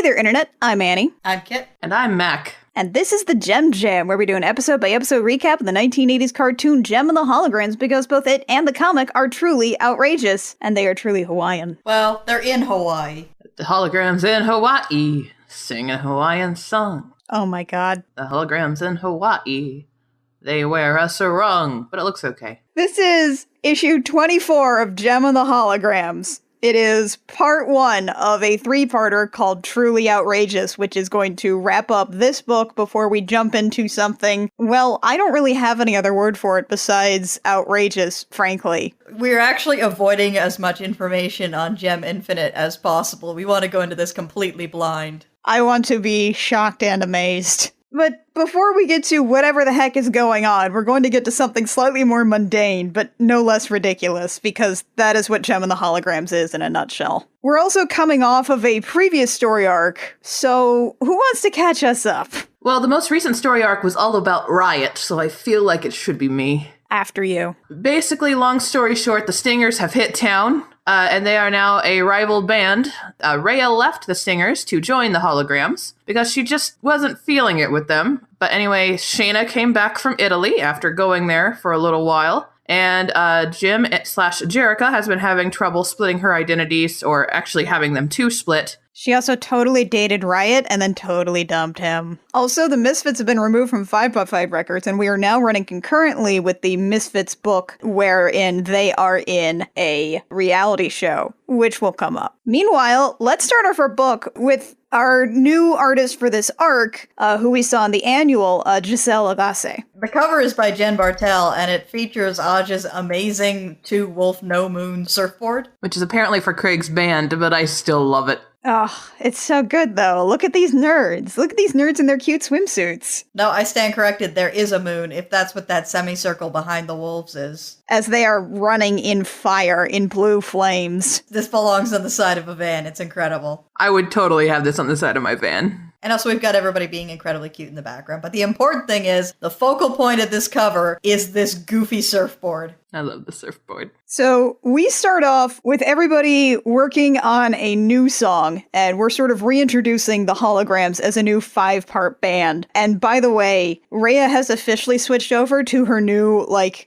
there, Internet. I'm Annie. I'm Kit. And I'm Mac. And this is the JEM Jam, where we do an episode-by-episode recap of the 1980s cartoon JEM and the Holograms, because both it and the comic are truly outrageous, and they are truly Hawaiian. Well, they're in Hawaii. The Holograms in Hawaii sing a Hawaiian song. Oh my god. The Holograms in Hawaii, they wear a sarong, but it looks okay. This is issue 24 of JEM and the Holograms. It is part one of a three-parter called Truly Outrageous, which is going to wrap up this book before we jump into something, well, I don't really have any other word for it besides outrageous, frankly. We're actually avoiding as much information on JEM Infinite as possible. We want to go into this completely blind. I want to be shocked and amazed. But before we get to whatever the heck is going on, we're going to get to something slightly more mundane, but no less ridiculous, because that is what JEM and the Holograms is in a nutshell. We're also coming off of a previous story arc, so who wants to catch us up? Well, the most recent story arc was all about Riot, so I feel like it should be me. After you. Basically, long story short, the Stingers have hit town, and they are now a rival band. Rhea left the Stingers to join the Holograms because she just wasn't feeling it with them. But anyway, Shayna came back from Italy after going there for a little while. And Jim/Jerica has been having trouble splitting her identities, or actually having them two split. She also totally dated Riot and then totally dumped him. Also, the Misfits have been removed from 5x5 Records, and we are now running concurrently with the Misfits book, wherein they are in a reality show, which will come up. Meanwhile, let's start off our book with our new artist for this arc, who we saw in the annual, Giselle Agasse. The cover is by Jen Bartel, and it features Aja's amazing Two Wolf No Moon surfboard. Which is apparently for Craig's band, but I still love it. Oh, it's so good, though. Look at these nerds. Look at these nerds in their cute swimsuits. No, I stand corrected. There is a moon, if that's what that semicircle behind the wolves is. As they are running in fire in blue flames. This belongs on the side of a van. It's incredible. I would totally have this on the side of my van. And also we've got everybody being incredibly cute in the background. But the important thing is, the focal point of this cover is this goofy surfboard. I love the surfboard. So we start off with everybody working on a new song, and we're sort of reintroducing the Holograms as a new 5-part band. And by the way, Rhea has officially switched over to her new,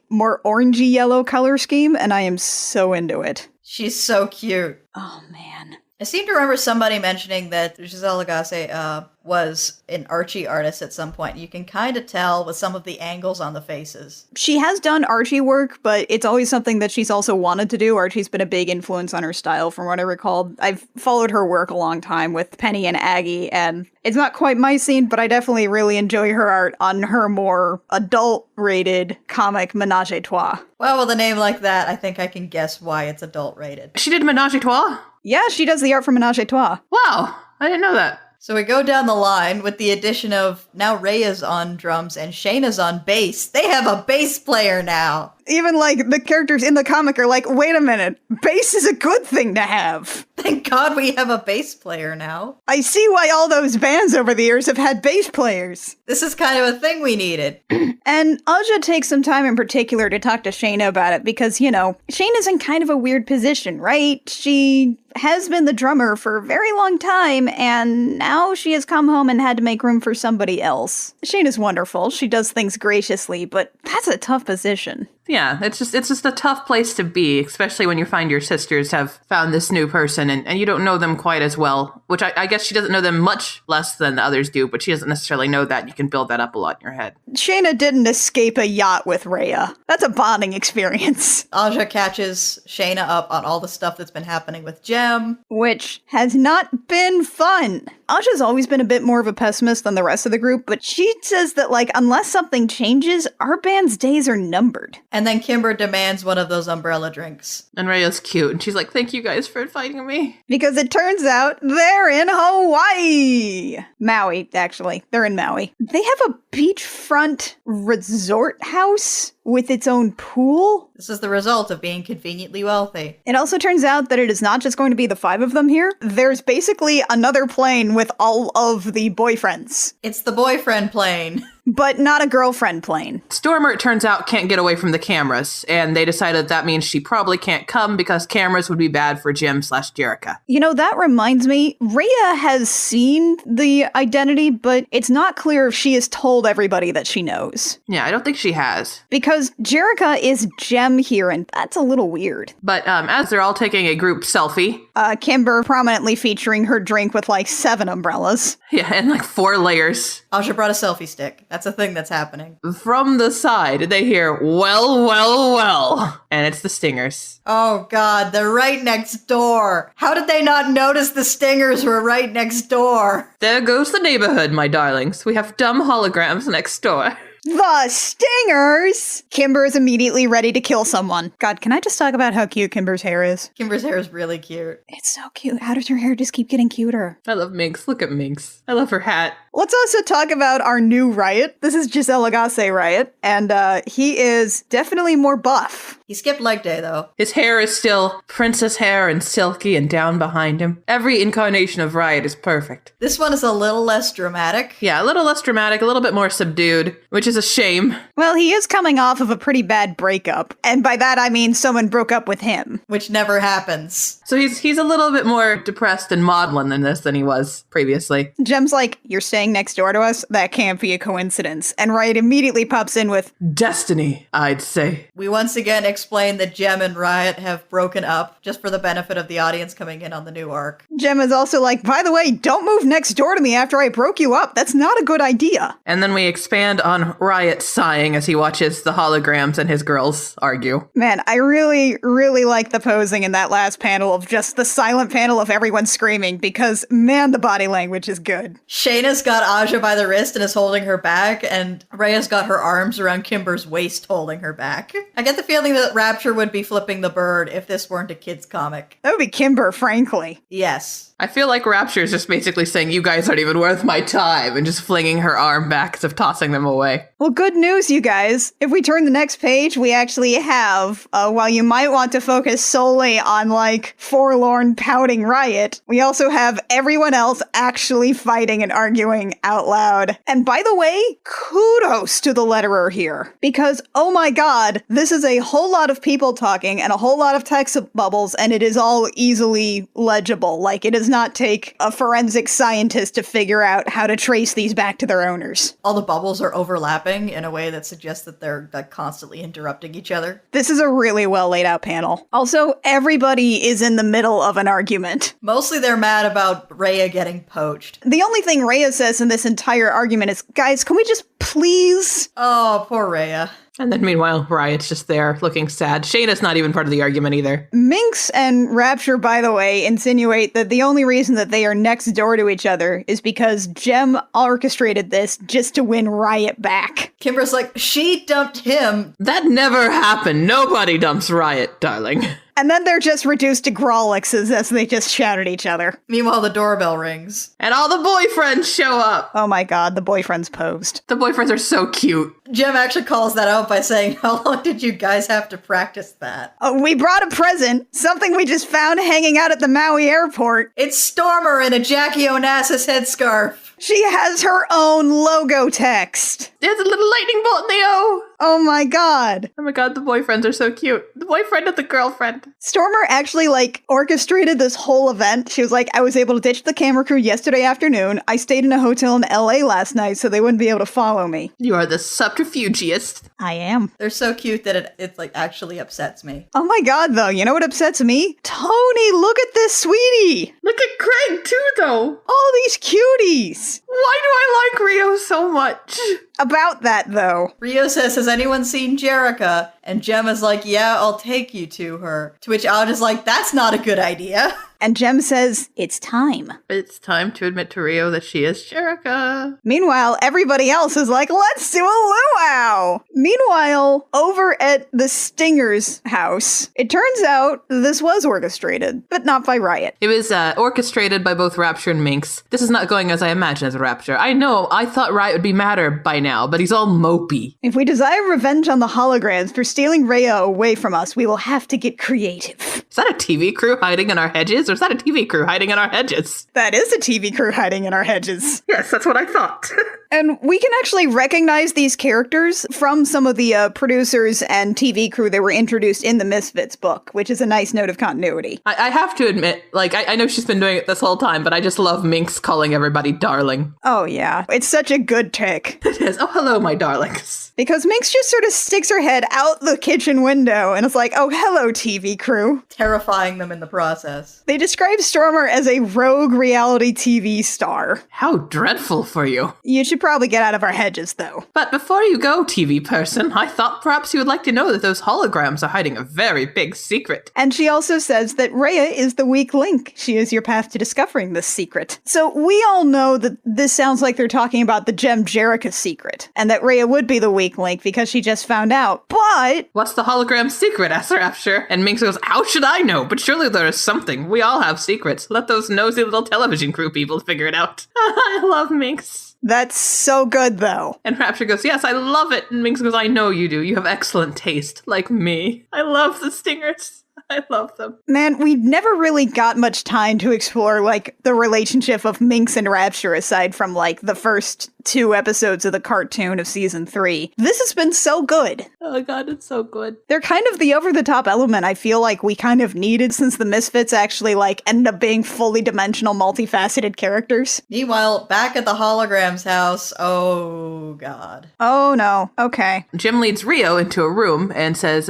more orangey yellow color scheme, and I am so into it. She's so cute. Oh, man. I seem to remember somebody mentioning that Giselle Agasse was an Archie artist at some point. You can kind of tell with some of the angles on the faces. She has done Archie work, but it's always something that she's also wanted to do. Archie's been a big influence on her style, from what I recall. I've followed her work a long time with Penny and Aggie, and it's not quite my scene, but I definitely really enjoy her art on her more adult-rated comic Menage a Trois. Well, with a name like that, I think I can guess why it's adult-rated. She did Menage a Trois? Yeah, she does the art for Menage a Trois. Wow, I didn't know that. So we go down the line with the addition of now Rhea's on drums and Shayna's on bass. They have a bass player now. Even, the characters in the comic are like, wait a minute, bass is a good thing to have. Thank God we have a bass player now. I see why all those bands over the years have had bass players. This is kind of a thing we needed. And Aja takes some time in particular to talk to Shayna about it because, Shayna's in kind of a weird position, right? She has been the drummer for a very long time, and now she has come home and had to make room for somebody else. Shayna's wonderful. She does things graciously, but that's a tough position. Yeah, it's just a tough place to be, especially when you find your sisters have found this new person and you don't know them quite as well, which I guess she doesn't know them much less than the others do, but she doesn't necessarily know that. You can build that up a lot in your head. Shayna didn't escape a yacht with Rhea. That's a bonding experience. Aja catches Shayna up on all the stuff that's been happening with Jem. Which has not been fun. Aja's always been a bit more of a pessimist than the rest of the group, but she says that, unless something changes, our band's days are numbered. And then Kimber demands one of those umbrella drinks. And Rhea's cute, and she's like, thank you guys for inviting me. Because it turns out they're in Hawaii! Maui, actually. They're in Maui. They have a beachfront resort house with its own pool? This is the result of being conveniently wealthy. It also turns out that it is not just going to be the 5 of them here. There's basically another plane with all of the boyfriends, It's the boyfriend plane. but not a girlfriend plane. Stormer, it turns out, can't get away from the cameras, and they decided that means she probably can't come because cameras would be bad for JEM/Jerica. You know, that reminds me, Rhea has seen the identity, but it's not clear if she has told everybody that she knows. Yeah, I don't think she has. Because Jerica is JEM here, and that's a little weird. But as they're all taking a group selfie, Kimber prominently featuring her drink with like 7 umbrellas. yeah, and like 4 layers, Aja brought a selfie stick. That's a thing that's happening. from the side, they hear, well, well, well. And it's the Stingers. Oh god, they're right next door. How did they not notice the Stingers were right next door? There goes the neighborhood, my darlings. We have dumb holograms next door. The Stingers! Kimber is immediately ready to kill someone. God, can I just talk about how cute Kimber's hair is? Kimber's hair is really cute. It's so cute. How does her hair just keep getting cuter? I love Minx. Look at Minx. I love her hat. Let's also talk about our new Riot. This is Giselle Agasse Riot, and he is definitely more buff. He skipped leg day though. His hair is still princess hair and silky and down behind him. Every incarnation of Riot is perfect. This one is a little less dramatic. Yeah, a little less dramatic, a little bit more subdued, which is a shame. Well, he is coming off of a pretty bad breakup, and by that I mean someone broke up with him. Which never happens. So he's a little bit more depressed and maudlin in this than he was previously. Jem's like, you're staying next door to us? That can't be a coincidence. And Riot immediately pops in with, Destiny, I'd say. We once again explain that Jem and Riot have broken up, just for the benefit of the audience coming in on the new arc. Jem is also like, by the way, don't move next door to me after I broke you up. That's not a good idea. And then we expand on Riot sighing as he watches the holograms and his girls argue. Man, I really, really like the posing in that last panel of just the silent panel of everyone screaming because, man, the body language is good. Shayna's got Aja by the wrist and is holding her back, and Rhea's got her arms around Kimber's waist holding her back. I get the feeling that Rapture would be flipping the bird if this weren't a kid's comic. That would be Kimber, frankly. Yes. I feel like Rapture is just basically saying, you guys aren't even worth my time, and just flinging her arm back as if tossing them away. Well, good news, you guys. If we turn the next page, we actually have, while you might want to focus solely on, like, forlorn, pouting Riot, we also have everyone else actually fighting and arguing out loud. And by the way, kudos to the letterer here. Because, oh my god, this is a whole lot of people talking and a whole lot of text bubbles, and it is all easily legible. Like, it does not take a forensic scientist to figure out how to trace these back to their owners. All the bubbles are overlapping in a way that suggests that they're like constantly interrupting each other. This is a really well laid out panel. Also, everybody is in the middle of an argument. Mostly they're mad about Rhea getting poached. The only thing Rhea says in this entire argument is, guys, can we just please? Oh, poor Rhea. And then meanwhile, Riot's just there looking sad. Shayna's not even part of the argument either. Minx and Rapture, by the way, insinuate that the only reason that they are next door to each other is because Jem orchestrated this just to win Riot back. Kimber's like, she dumped him. That never happened. Nobody dumps Riot, darling. And then they're just reduced to Grawlixes as they just shout at each other. Meanwhile, the doorbell rings. And all the boyfriends show up. Oh my god, the boyfriends posed. The boyfriends are so cute. Jem actually calls that out by saying, how long did you guys have to practice that? We brought a present, something we just found hanging out at the Maui airport. It's Stormer in a Jackie Onassis headscarf. She has her own logo text. There's a little lightning bolt in the O. Oh my god. Oh my god, the boyfriends are so cute. The boyfriend and the girlfriend. Stormer actually, orchestrated this whole event. She was like, I was able to ditch the camera crew yesterday afternoon. I stayed in a hotel in LA last night so they wouldn't be able to follow me. You are the subterfugiest. I am. They're so cute that it actually upsets me. Oh my god, though, you know what upsets me? Tony, look at this sweetie! Look at Craig, too, though. All these cuties! Why do I like Rio so much? About that, though. Rio says, has anyone seen Jerica? And Jem is like, yeah, I'll take you to her. To which Odd is like, that's not a good idea. And Jem says, it's time. It's time to admit to Rio that she is Jerica. Meanwhile, everybody else is like, let's do a luau! Meanwhile, over at the Stinger's house, it turns out this was orchestrated, but not by Riot. It was orchestrated by both Rapture and Minx. This is not going as I imagine as a Rapture. I know, I thought Riot would be madder by now, but he's all mopey. If we desire revenge on the holograms for stealing Rhea away from us, we will have to get creative. Is that a TV crew hiding in our hedges, or is that a TV crew hiding in our hedges? That is a TV crew hiding in our hedges. Yes, that's what I thought. And we can actually recognize these characters from some of the producers and TV crew that were introduced in the Misfits book, which is a nice note of continuity. I have to admit, like, I know she's been doing it this whole time, but I just love Minx calling everybody darling. Oh, yeah. It's such a good tick. It is. Oh, hello, my darlings. Because Minx just sort of sticks her head out the kitchen window and is like, oh, hello, TV crew. Terrifying them in the process. They describe Stormer as a rogue reality TV star. How dreadful for you. You should probably get out of our hedges, though. But before you go, TV person, I thought perhaps you would like to know that those holograms are hiding a very big secret. And she also says that Rhea is the weak link. She is your path to discovering this secret. So we all know that this sounds like they're talking about the JEM Jerica secret, and that Rhea would be the weak link because she just found out. But what's the hologram secret? Asks Rapture. And Minx goes, how should I know? But surely there is something. We all have secrets. Let those nosy little television crew people figure it out. I love Minx. That's so good, though. And Rapture goes, yes, I love it. And Minx goes, I know you do. You have excellent taste, like me. I love the Stingers. I love them. Man, we never really got much time to explore, like, the relationship of Minx and Rapture aside from, like, the first 2 episodes of the cartoon of season 3. This has been so good. Oh god, it's so good. They're kind of the over-the-top element I feel like we kind of needed since the Misfits actually, like, ended up being fully dimensional, multifaceted characters. Meanwhile, back at the Holograms house, oh god. Oh no, okay. Jim leads Rio into a room and says,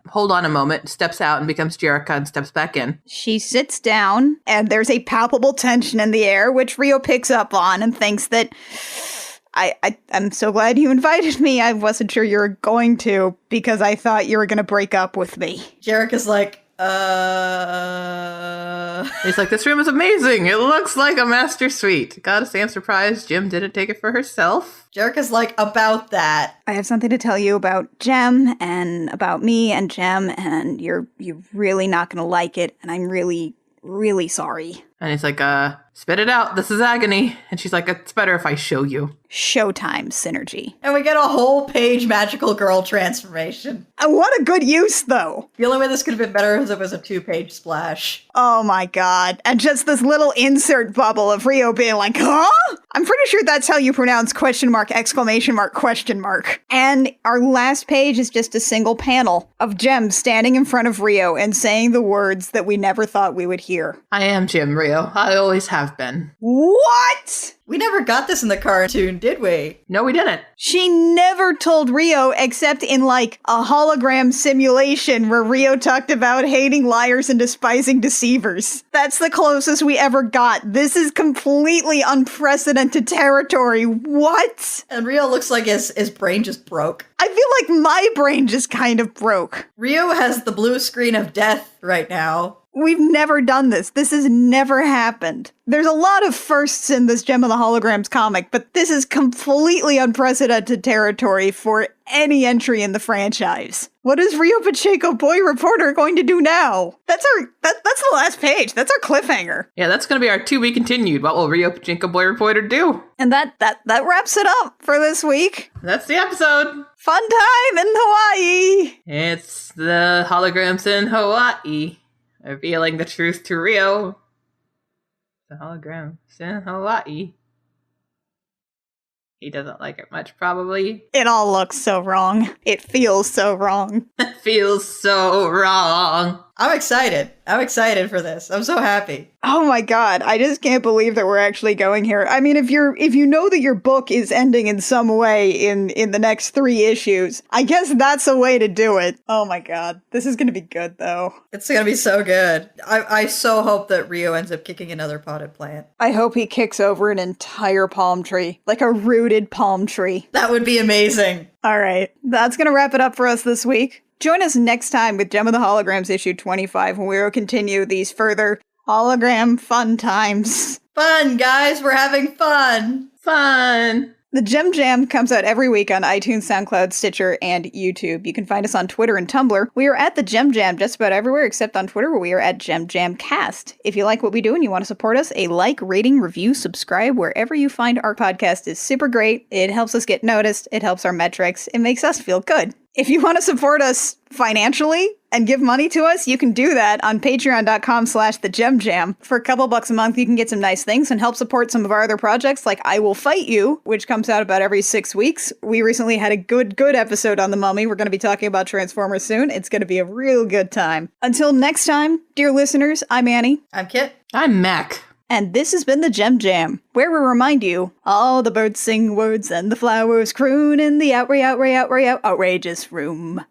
hold on a moment, steps out and becomes Jerica and steps back in. She sits down, and there's a palpable tension in the air, which Rio picks up on and thinks that... I'm so glad you invited me. I wasn't sure you were going to, because I thought you were going to break up with me. Jerica's like, He's like, this room is amazing. It looks like a master suite. Gotta say, I'm surprised Jim didn't take it for herself. Jerica's like, about that. I have something to tell you about Jem and about me and Jem, and you're really not going to like it, and I'm really, really sorry. And he's like, spit it out. This is agony. And she's like, it's better if I show you. Showtime synergy. And we get a whole page magical girl transformation. What a good use, though. The only way this could have been better is if it was a 2-page splash. Oh my god. And just this little insert bubble of Rio being like, huh? I'm pretty sure that's how you pronounce question mark, exclamation mark, question mark. And our last page is just a single panel of Jem standing in front of Rio and saying the words that we never thought we would hear. I am Jim, Rio. I always have been. What? We never got this in the cartoon, did we? No, we didn't. She never told Rio except in like a hologram simulation where Rio talked about hating liars and despising deceivers. That's the closest we ever got. This is completely unprecedented territory. What? And Rio looks like his brain just broke. I feel like my brain just kind of broke. Rio has the blue screen of death right now. We've never done this. This has never happened. There's a lot of firsts in this Gem of the Holograms comic, but this is completely unprecedented territory for any entry in the franchise. What is Rio Pacheco Boy Reporter going to do now? That's the last page. That's our cliffhanger. Yeah, that's going to be our to be continued. What will Rio Pacheco Boy Reporter do? And that wraps it up for this week. That's the episode. Fun time in Hawaii. It's the holograms in Hawaii. Revealing the truth to Rio. The holograms in Hawaii. He doesn't like it much, probably. It all looks so wrong. It feels so wrong. It feels so wrong. I'm excited. I'm excited for this. I'm so happy. Oh my god, I just can't believe that we're actually going here. I mean, if you know that your book is ending in some way in the next 3 issues, I guess that's a way to do it. Oh my god, this is gonna be good though. It's gonna be so good. I so hope that Rio ends up kicking another potted plant. I hope he kicks over an entire palm tree, like a rooted palm tree. That would be amazing. All right, that's gonna wrap it up for us this week. Join us next time with Gem of the Holograms issue 25 when we will continue these further Hologram fun times. Fun, guys. We're having fun. Fun. The Gem Jam comes out every week on iTunes, SoundCloud, Stitcher, and YouTube. You can find us on Twitter and Tumblr. We are at the Gem Jam just about everywhere except on Twitter, where we are at Gem Jam Cast. If you like what we do and you want to support us, a like, rating, review, subscribe wherever you find our podcast is super great. It helps us get noticed. It helps our metrics. It makes us feel good. If you want to support us financially and give money to us, you can do that on patreon.com/thegemjam. For a couple bucks a month, you can get some nice things and help support some of our other projects like I Will Fight You, which comes out about every 6 weeks. We recently had a good episode on The Mummy. We're going to be talking about Transformers soon. It's going to be a real good time. Until next time, dear listeners, I'm Annie. I'm Kit. I'm Mac. And this has been the Gem Jam, where we remind you, all the birds sing words and the flowers croon in the outrageous room.